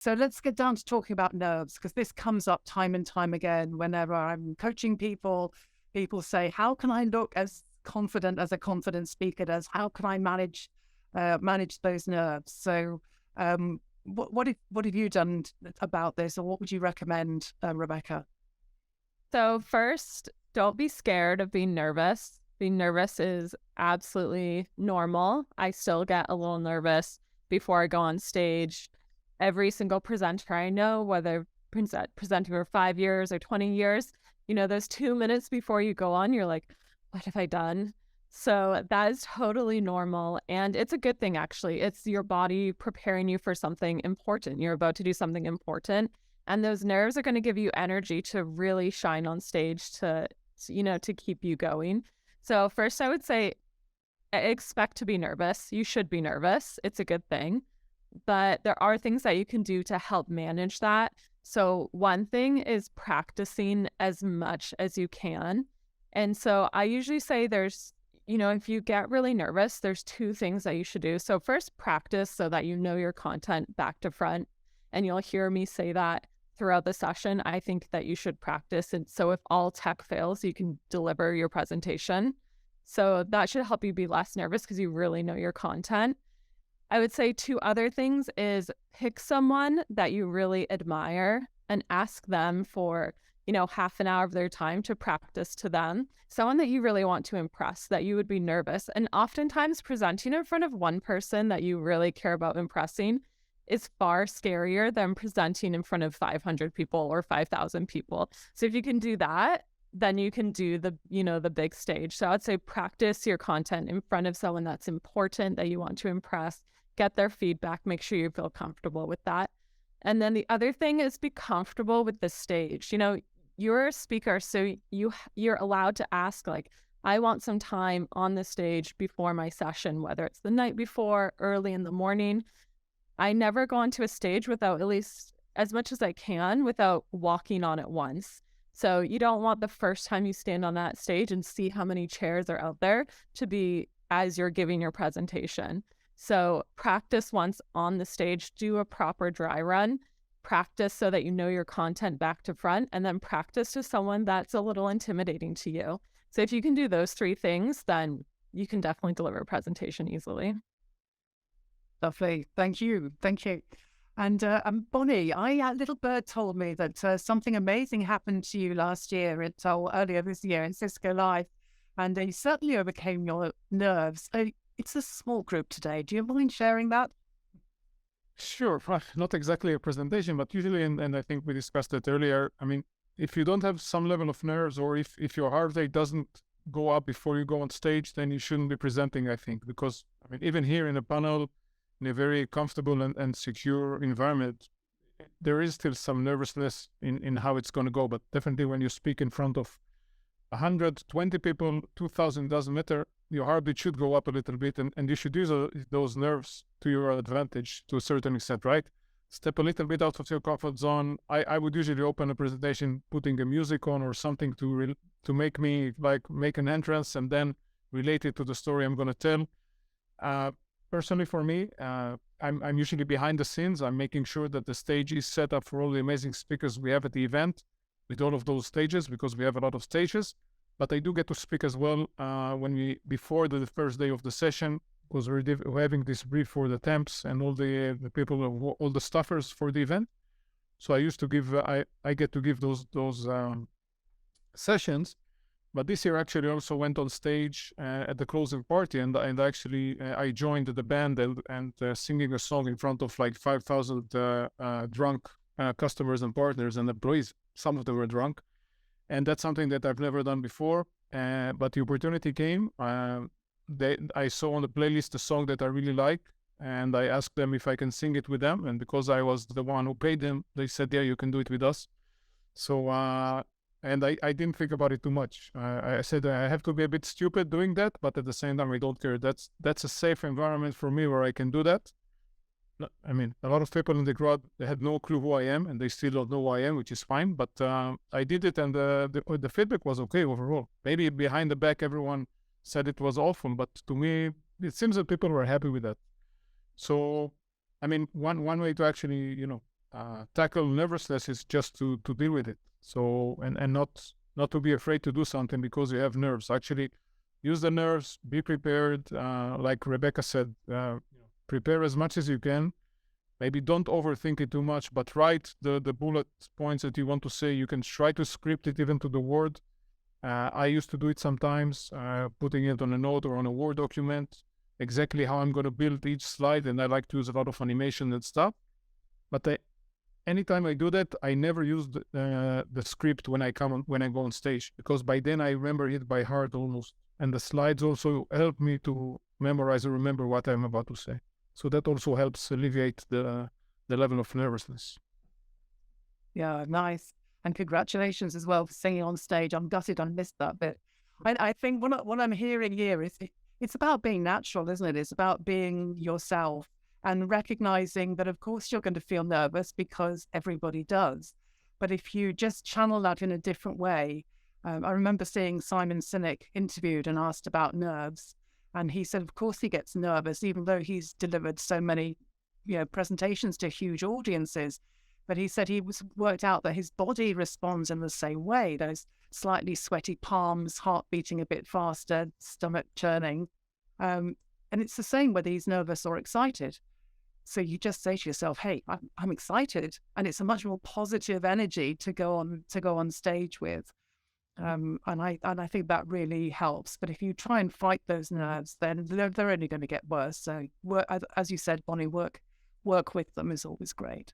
So let's get down to talking about nerves, because this comes up time and time again. Whenever I'm coaching people, people say, how can I look as confident as a confident speaker does? How can I manage those nerves? So what have you done about this, or what would you recommend, Rebecca? So first, don't be scared of being nervous. Being nervous is absolutely normal. I still get a little nervous before I go on stage. Every single presenter I know, whether presenting for 5 years or 20 years, those 2 minutes before you go on, you're like, what have I done? So that is totally normal. And it's a good thing, actually. It's your body preparing you for something important. You're about to do something important. And those nerves are going to give you energy to really shine on stage to keep you going. So first, I would say expect to be nervous. You should be nervous. It's a good thing. But there are things that you can do to help manage that. So one thing is practicing as much as you can. And so I usually say if you get really nervous, there's two things that you should do. So first, practice so that you know your content back to front. And you'll hear me say that throughout the session. I think that you should practice. And so if all tech fails, you can deliver your presentation. So that should help you be less nervous because you really know your content. I would say two other things is pick someone that you really admire and ask them for, half an hour of their time to practice to them. Someone that you really want to impress, that you would be nervous. And oftentimes presenting in front of one person that you really care about impressing is far scarier than presenting in front of 500 people or 5,000 people. So if you can do that, then you can do the big stage. So I'd say practice your content in front of someone that's important that you want to impress, get their feedback, make sure you feel comfortable with that. And then the other thing is be comfortable with the stage. You're a speaker, so you're allowed to ask, like, I want some time on the stage before my session, whether it's the night before, early in the morning. I never go onto a stage without, at least as much as I can, without walking on it once. So you don't want the first time you stand on that stage and see how many chairs are out there to be as you're giving your presentation. So practice once on the stage, do a proper dry run, practice so that you know your content back to front, and then practice to someone that's a little intimidating to you. So if you can do those three things, then you can definitely deliver a presentation easily. Lovely. Thank you. Thank you. And Bonnie, Little Bird told me that something amazing happened to you last year, earlier this year in Cisco Live, and you certainly overcame your nerves. It's a small group today. Do you mind sharing that? Sure, not exactly a presentation, but usually, and I think we discussed it earlier, I mean, if you don't have some level of nerves, or if your heart rate doesn't go up before you go on stage, then you shouldn't be presenting, I think, because, I mean, even here in a panel, in a very comfortable and secure environment, there is still some nervousness in how it's going to go. But definitely when you speak in front of 120 people, 2,000, doesn't matter, your heartbeat should go up a little bit, and you should use those nerves to your advantage to a certain extent, right? Step a little bit out of your comfort zone. I would usually open a presentation putting a music on or something to make me make an entrance and then relate it to the story I'm going to tell. Personally, for me, I'm usually behind the scenes. I'm making sure that the stage is set up for all the amazing speakers we have at the event with all of those stages, because we have a lot of stages. But I do get to speak as well before the first day of the session, because we're having this brief for the temps and all the people, all the staffers for the event. So I used to give, I get to give those sessions. But this year actually also went on stage at the closing party, and actually I joined the band and singing a song in front of like 5,000 drunk customers and partners and employees. Some of them were drunk, and that's something that I've never done before. But the opportunity came. I saw on the playlist a song that I really like, and I asked them if I can sing it with them. And because I was the one who paid them, they said, "Yeah, you can do it with us." So. And I didn't think about it too much. I said I have to be a bit stupid doing that, but at the same time, I don't care. That's a safe environment for me where I can do that. I mean, a lot of people in the crowd, they had no clue who I am, and they still don't know who I am, which is fine. But I did it, and the feedback was okay overall. Maybe behind the back, everyone said it was awful, but to me, it seems that people were happy with that. So, I mean, one way to actually, tackle nervousness is just to deal with it. So and not to be afraid to do something because you have nerves. Actually, use the nerves. Be prepared. Like Rebecca said, prepare as much as you can. Maybe don't overthink it too much, but write the bullet points that you want to say. You can try to script it even to the word. I used to do it sometimes, putting it on a note or on a Word document, exactly how I'm going to build each slide, and I like to use a lot of animation and stuff. But anytime I do that, I never use the script when I go on stage, because by then I remember it by heart almost. And the slides also help me to memorize and remember what I'm about to say. So that also helps alleviate the level of nervousness. Yeah, nice. And congratulations as well for singing on stage. I'm gutted I missed that bit. I think what I'm hearing here is it's about being natural, isn't it? It's about being yourself and recognizing that, of course, you're going to feel nervous because everybody does. But if you just channel that in a different way, I remember seeing Simon Sinek interviewed and asked about nerves. And he said, of course, he gets nervous, even though he's delivered so many, presentations to huge audiences. But he said he worked out that his body responds in the same way. Those slightly sweaty palms, heart beating a bit faster, stomach churning. And it's the same whether he's nervous or excited. So you just say to yourself, hey, I'm excited. And it's a much more positive energy to go on stage with. And I think that really helps. But if you try and fight those nerves, then they're only going to get worse. So as you said, Bonnie, work with them is always great.